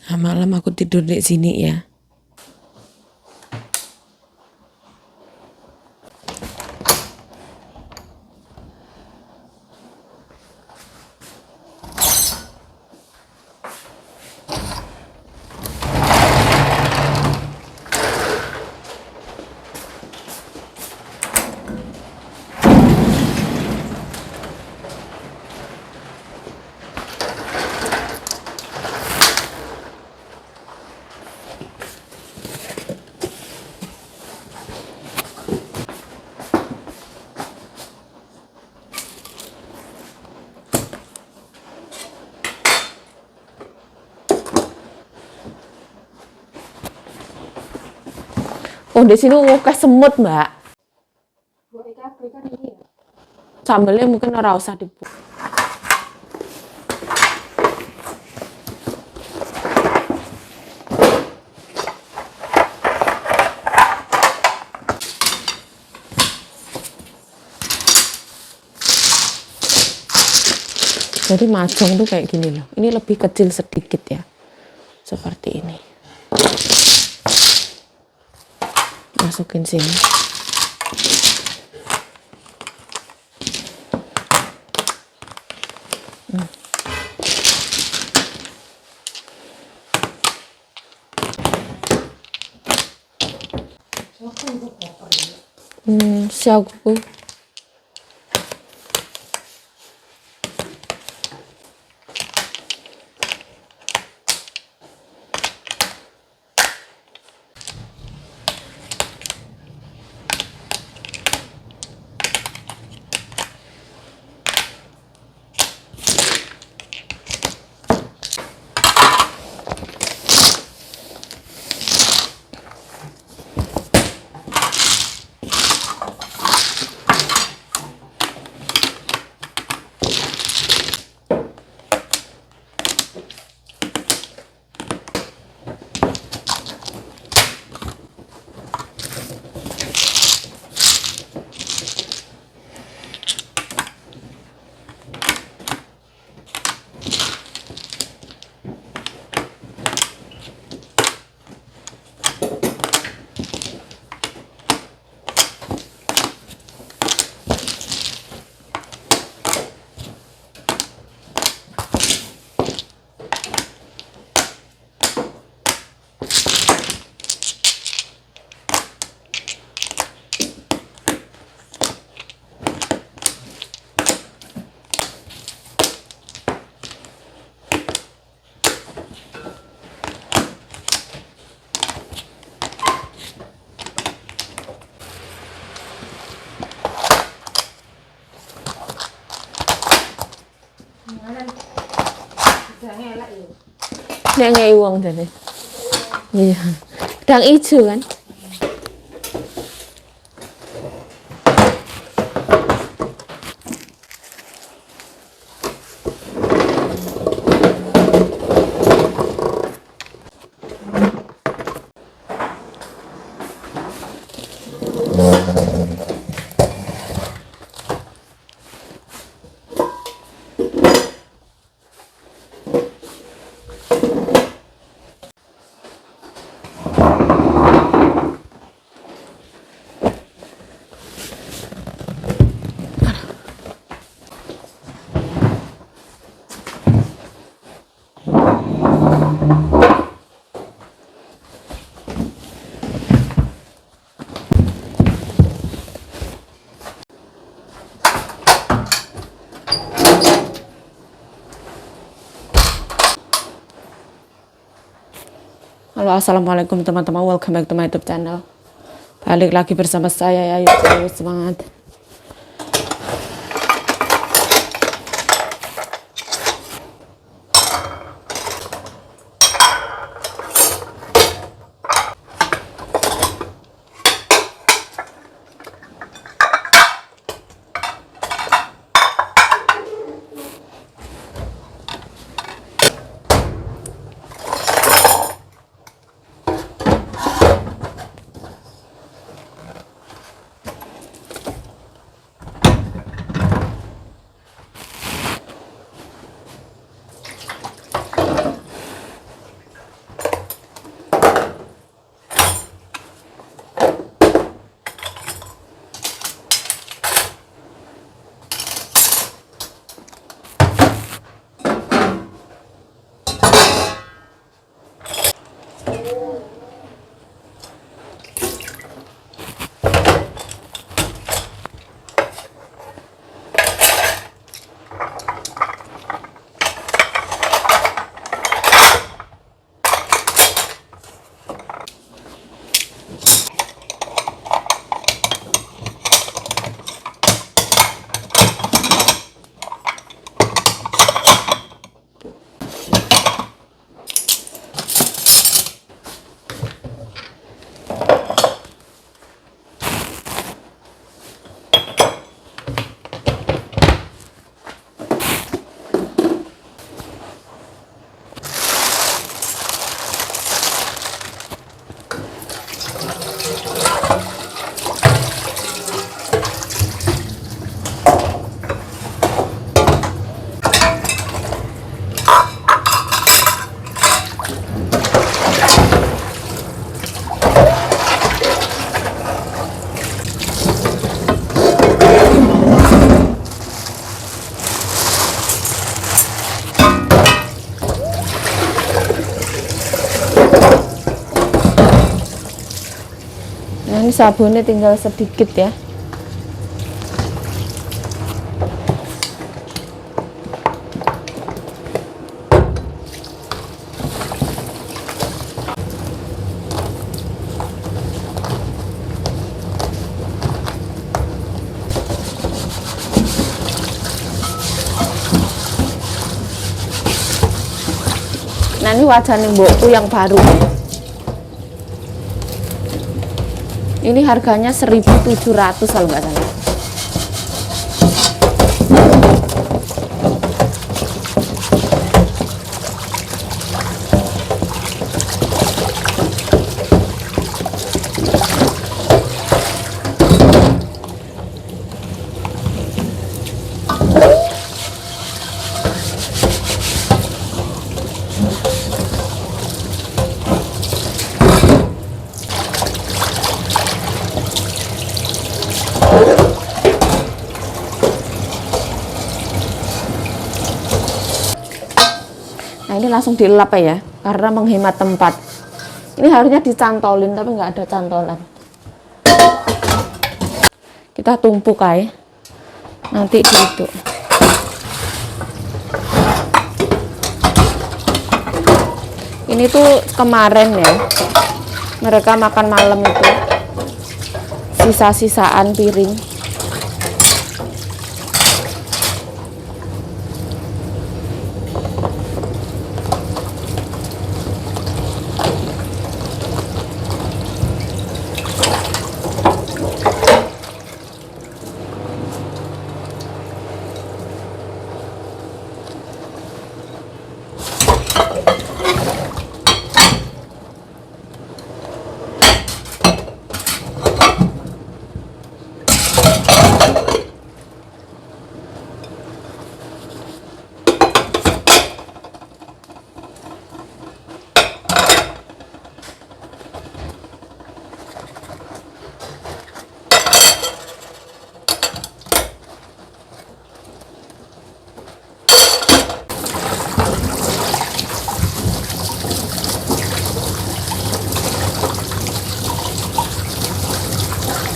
Nah, malam aku tidur di sini ya. Oh, di sini akeh semut, Mbak. Sambelnya mungkin ora usah dibuka. Jadi majong tuh kayak gini loh. Ini lebih kecil sedikit ya. Seperti ini. Masukin sini. Siagu. Nek ngei wong jane. Iya. Udang ijo kan. Halo, assalamualaikum teman-teman, welcome back to my YouTube channel. Balik lagi bersama saya, ayo semangat. Nah, ini sabunnya tinggal sedikit ya. Nah, ini wajan mbokku yang baru. Ini harganya 1.700 kalau nggak salah. Nah, ini langsung dilap ya, karena menghemat tempat. Ini harusnya dicantolin, tapi nggak ada cantolan. Kita tumpuk aja, nanti gitu. Ini tuh kemarin ya, mereka makan malam itu, sisa-sisaan piring.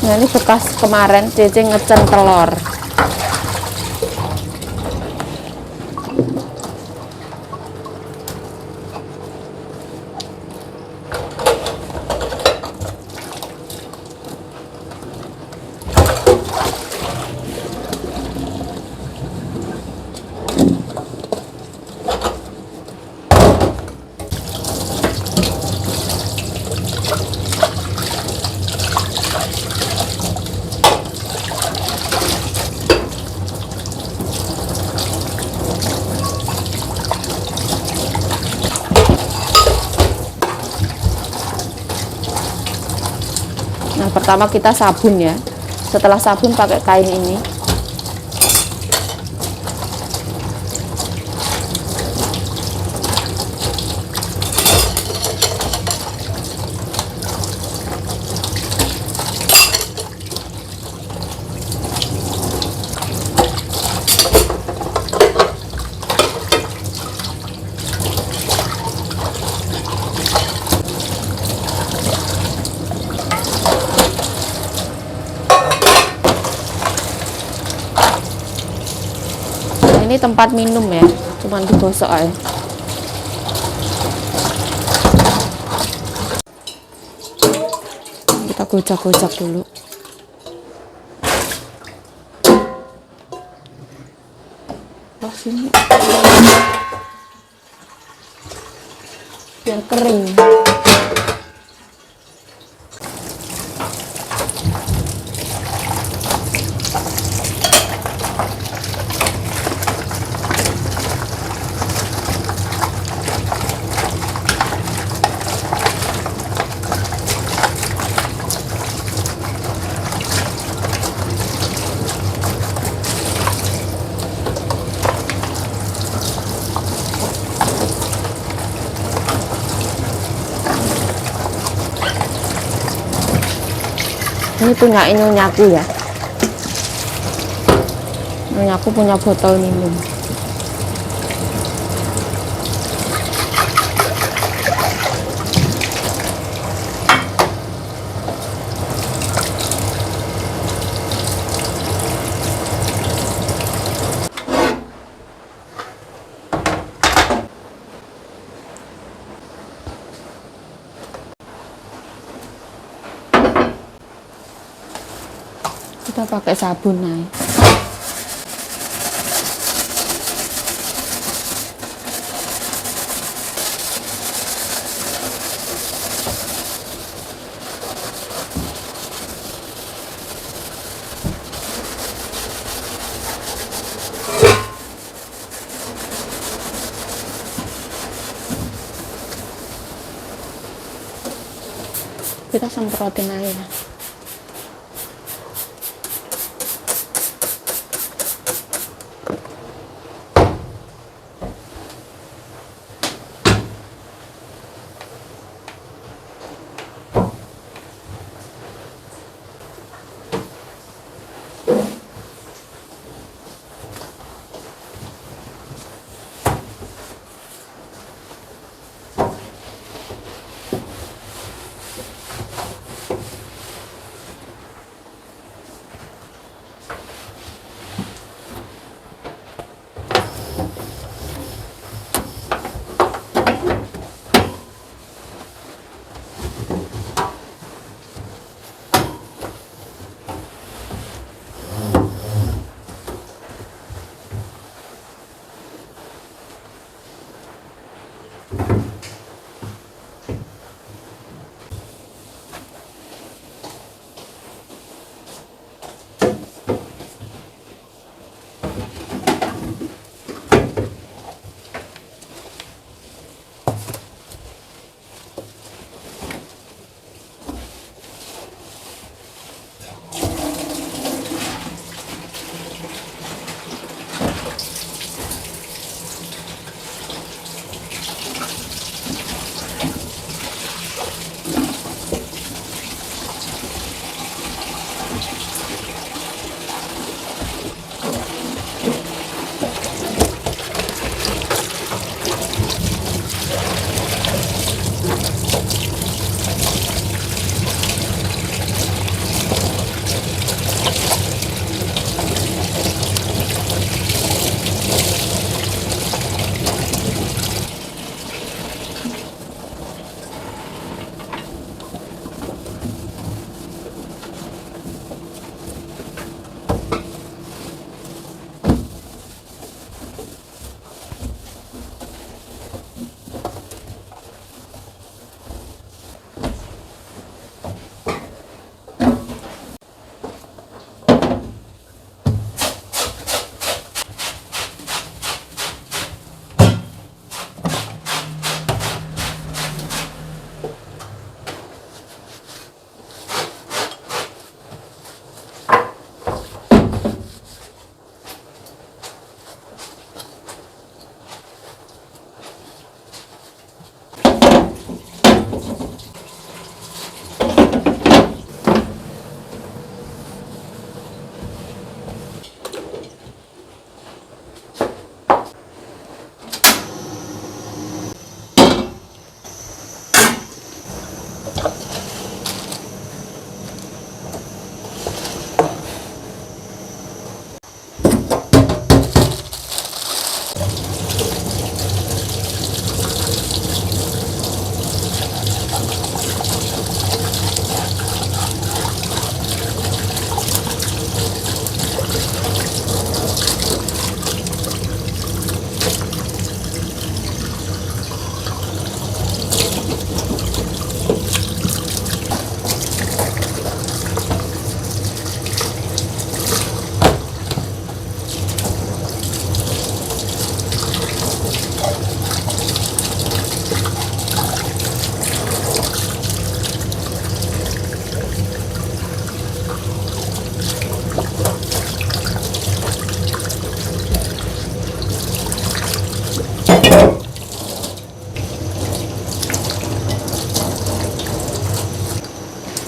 Nah, ini bekas kemarin Cece ngecen telur. Nah, pertama kita sabun ya. Setelah sabun pakai kain ini. Ini tempat minum ya, cuman digosok aja. Kita gocak-gocak dulu. Oh, sini. Biar kering. Ini punya nyonya ya. Nyonya punya botol minum. Kita pakai sabun nih. Kita semprotin aja.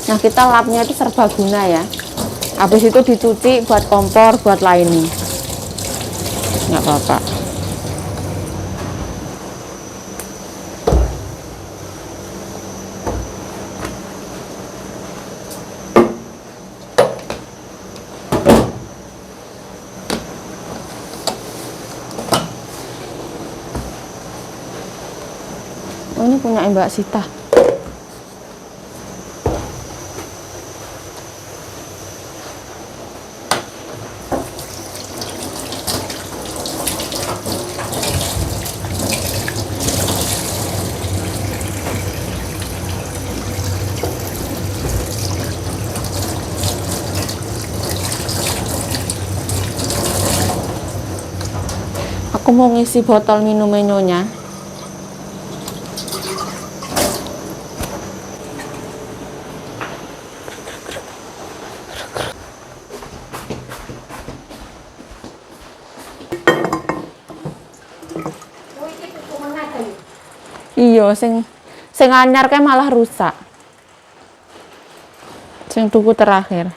Nah, kita lapnya itu serbaguna ya. Habis itu dicuci buat kompor, buat lining. Nggak apa-apa. Oh, ini punya Mbak Sita. Aku mau ngisi botol minum menyonya. Iya, sing anyar kayak malah rusak. Sing tuku terakhir.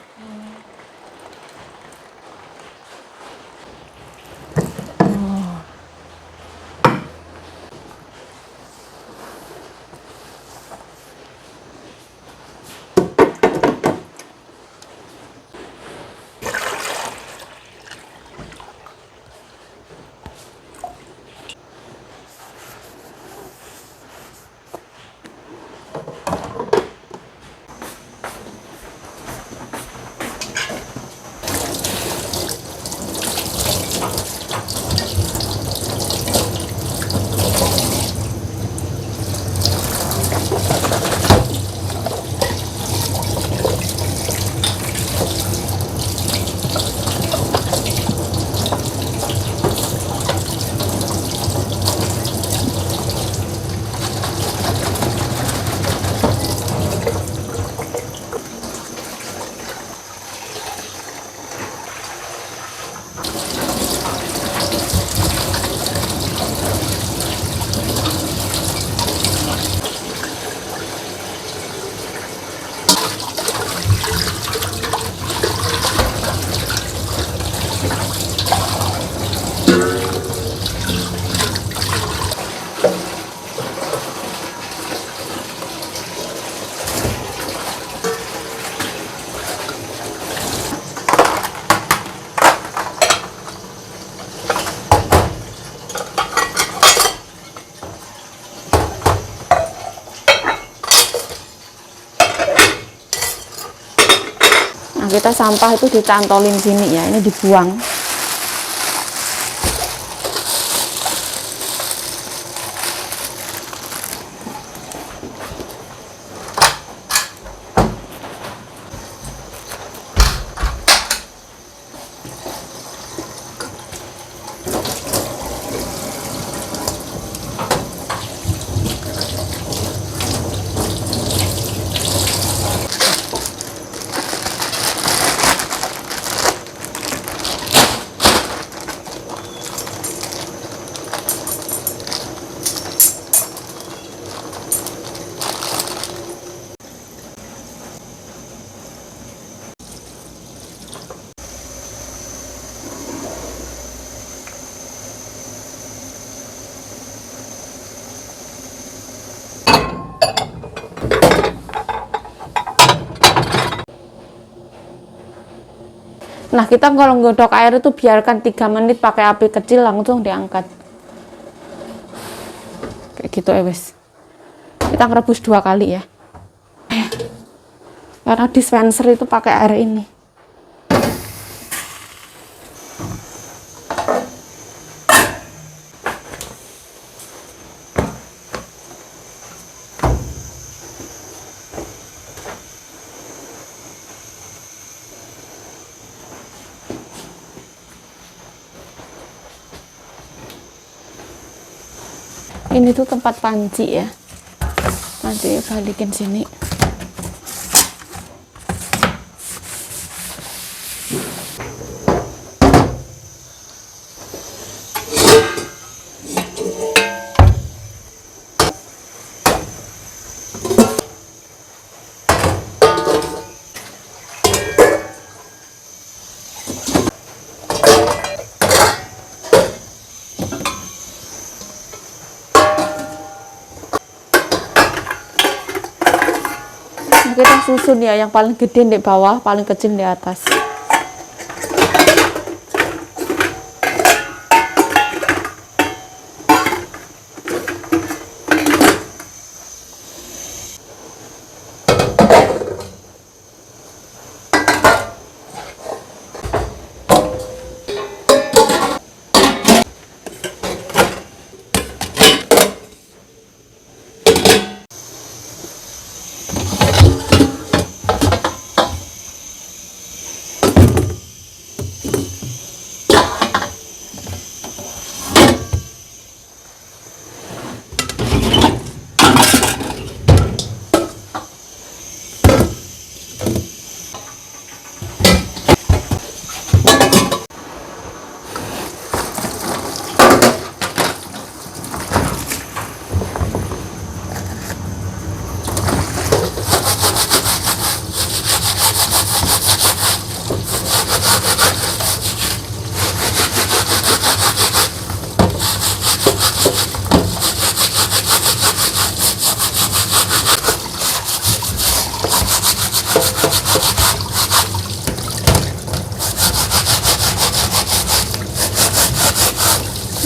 Nah, kita sampah itu dicantolin sini ya, ini dibuang. Nah, kita kalau nggodok air itu biarkan 3 menit pakai api kecil, langsung diangkat. Kayak gitu ya wes. Kita ngerebus 2 kali ya. Karena dispenser itu pakai air ini. Ini tuh tempat panci ya. Panci balikin sini. kita susun ya, yang paling gede di bawah, paling kecil di atas.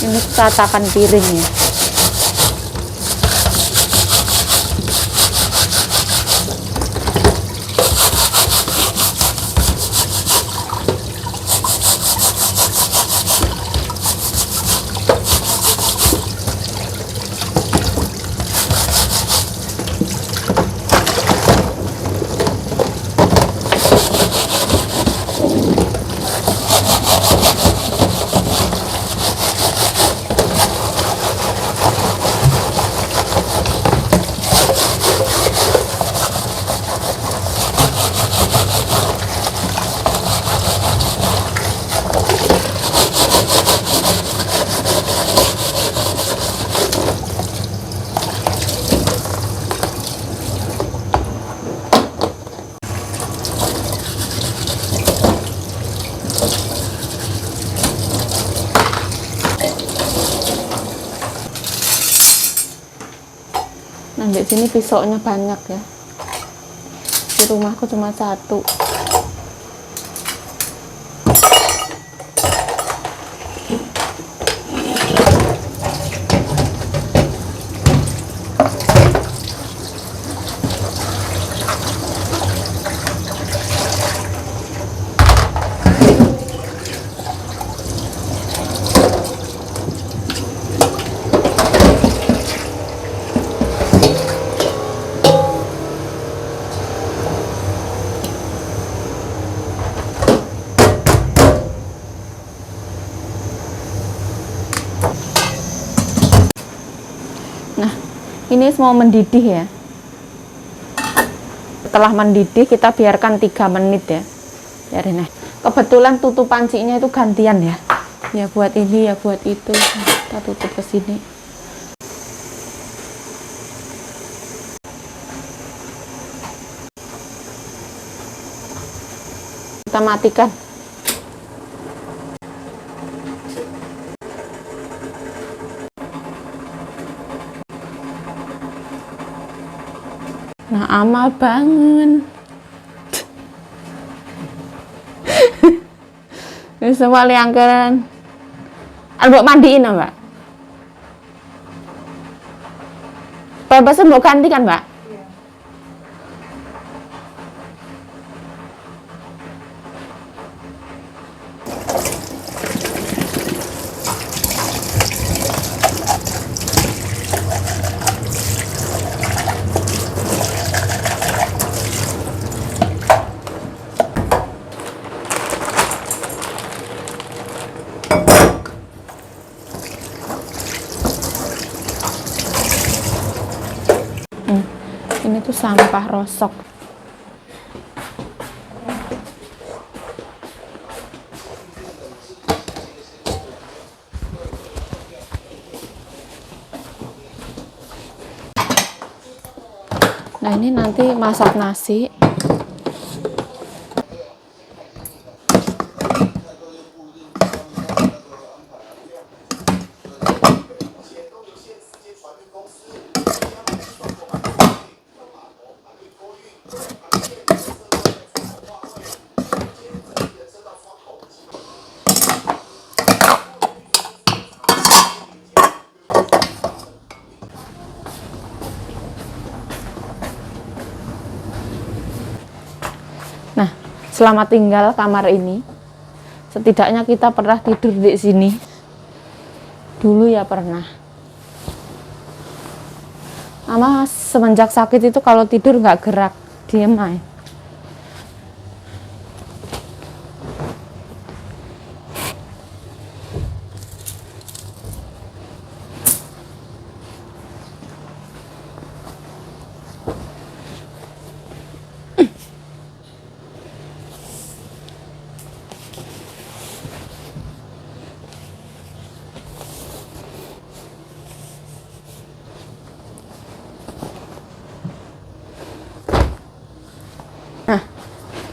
Ini tatakan piring ya. Nah, di sini pisaunya banyak ya. Di rumahku cuma satu. Nah, ini semua mendidih ya. Setelah mendidih kita biarkan 3 menit ya. Biarin ya. Kebetulan tutup pancinya itu gantian ya. Ya buat ini ya buat itu. Kita tutup ke sini. Kita matikan. Nah, Amal bangun. Ini semua liangkeran. Mbok mandiin, Mbak. Pempesnya mbok ganti kan, Mbak? Ini tuh sampah rosok. Nah, ini nanti masak nasi. Selamat tinggal kamar ini. Setidaknya kita pernah tidur di sini. Dulu ya pernah. Mama semenjak sakit itu kalau tidur nggak gerak, diem aja. Nah,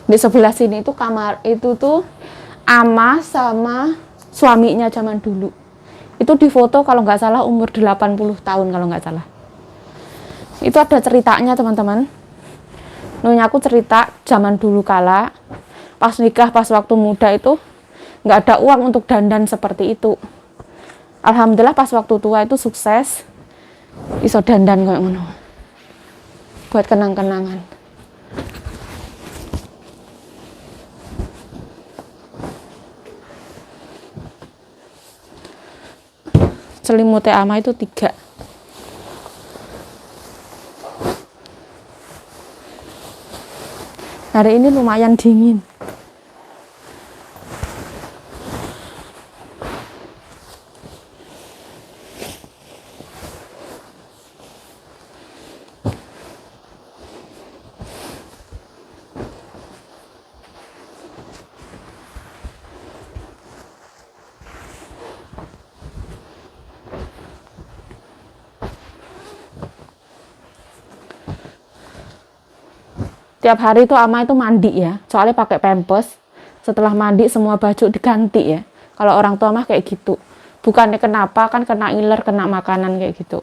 di sebelah sini itu kamar itu tuh ama sama suaminya zaman dulu. Itu difoto kalau nggak salah umur 80 tahun kalau nggak salah. Itu ada ceritanya teman-teman. Nyonya aku cerita zaman dulu kala pas nikah, pas waktu muda itu nggak ada uang untuk dandan seperti itu. Alhamdulillah pas waktu tua itu sukses, iso dandan kayak ngono. Buat kenang-kenangan. Selimutnya ama itu 3. Hari ini lumayan dingin. Tiap hari itu ama itu mandi ya, soalnya pakai pampers. Setelah mandi semua baju diganti ya. Kalau orang tua mah kayak gitu. Bukannya kenapa, kan kena iler, kena makanan kayak gitu.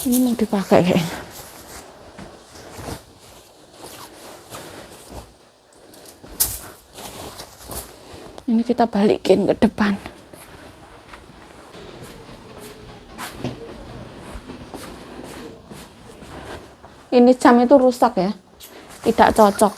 Ini mau dipakai kayaknya. Ini kita balikin ke depan. Ini jam itu rusak ya, tidak cocok.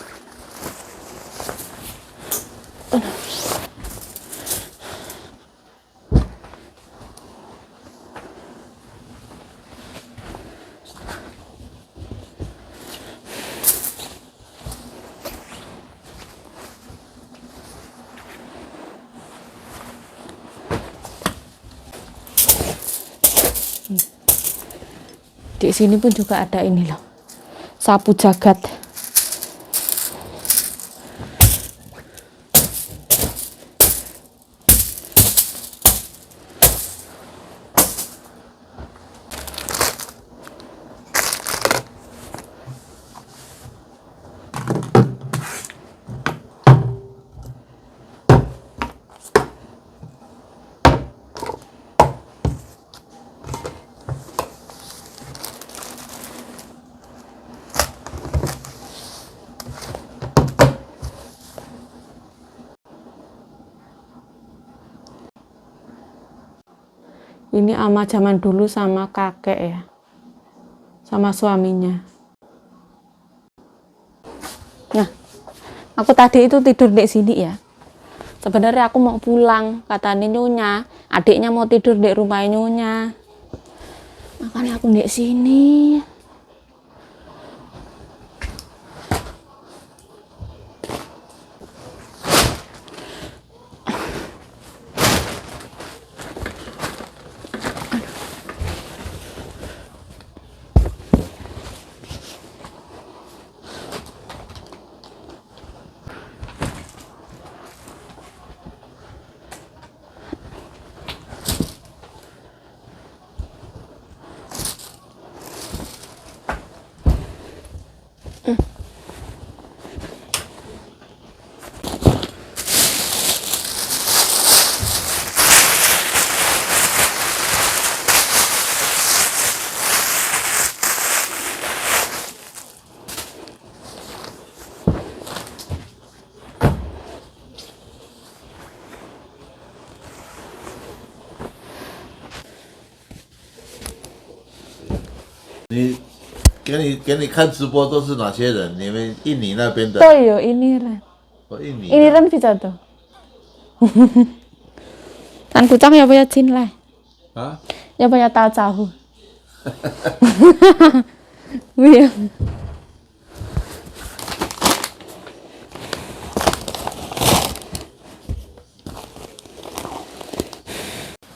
Di sini pun juga ada ini loh, sapu jagat. Ini ama zaman dulu sama kakek ya, sama suaminya. Nah, aku tadi itu tidur di sini ya. Sebenarnya aku mau pulang, kata nyonya, adiknya mau tidur di rumah nyonya. Makanya aku di sini. Jadi 给你看直播都是哪些人？你们印尼那边的？都有ini Ren. 哦，印尼的。 Ini Ren bisa tuh. Tan kucang ya punya Chin lah. 啊？ Ya punya tahu tahu. Iya.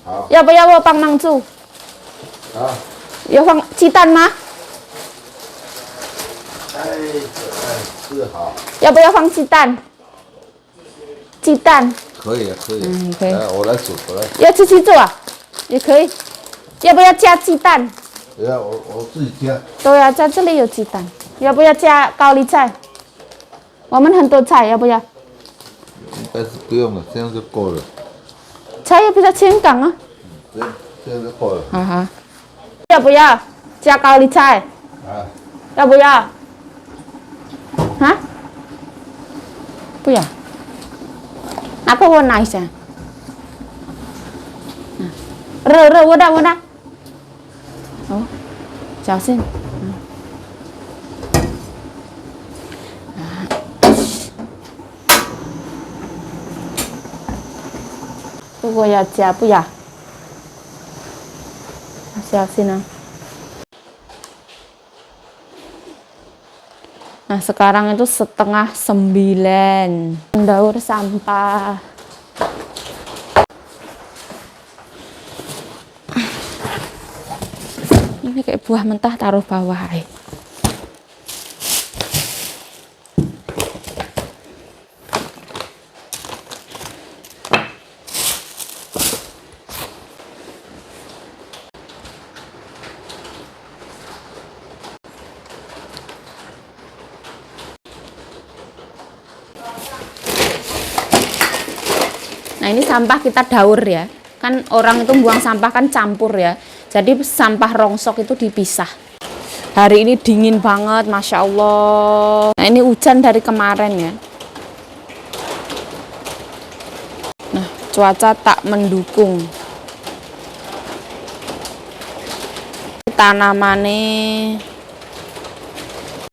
好。要不要我帮忙煮？好。有放鸡蛋吗？哎，是好。要不要放鸡蛋？鸡蛋可以啊，可以。可以来，我来煮，我来。要自己做啊，也可以。要不要加鸡蛋？等下我自己加。对啊，在这里有鸡蛋。要不要加高丽菜？我们很多菜，要不要？应该是不用了，这样就够了。菜也比较清淡啊。这样就够了。好好。要不要加高丽菜？啊。要不要？啊？不要。Apa warna Aisyah? Re, udah. Oh, 小心。如果要加，不要。小心啊。Nah, sekarang itu 8:30. Mendaur sampah. Ini kayak buah mentah taruh bawah. Nah, ini sampah kita daur ya. Kan orang itu buang sampah kan campur ya. Jadi sampah rongsok itu dipisah. Hari ini dingin banget, Masya Allah. Nah, ini hujan dari kemarin ya. Nah, cuaca tak mendukung. Tanamannya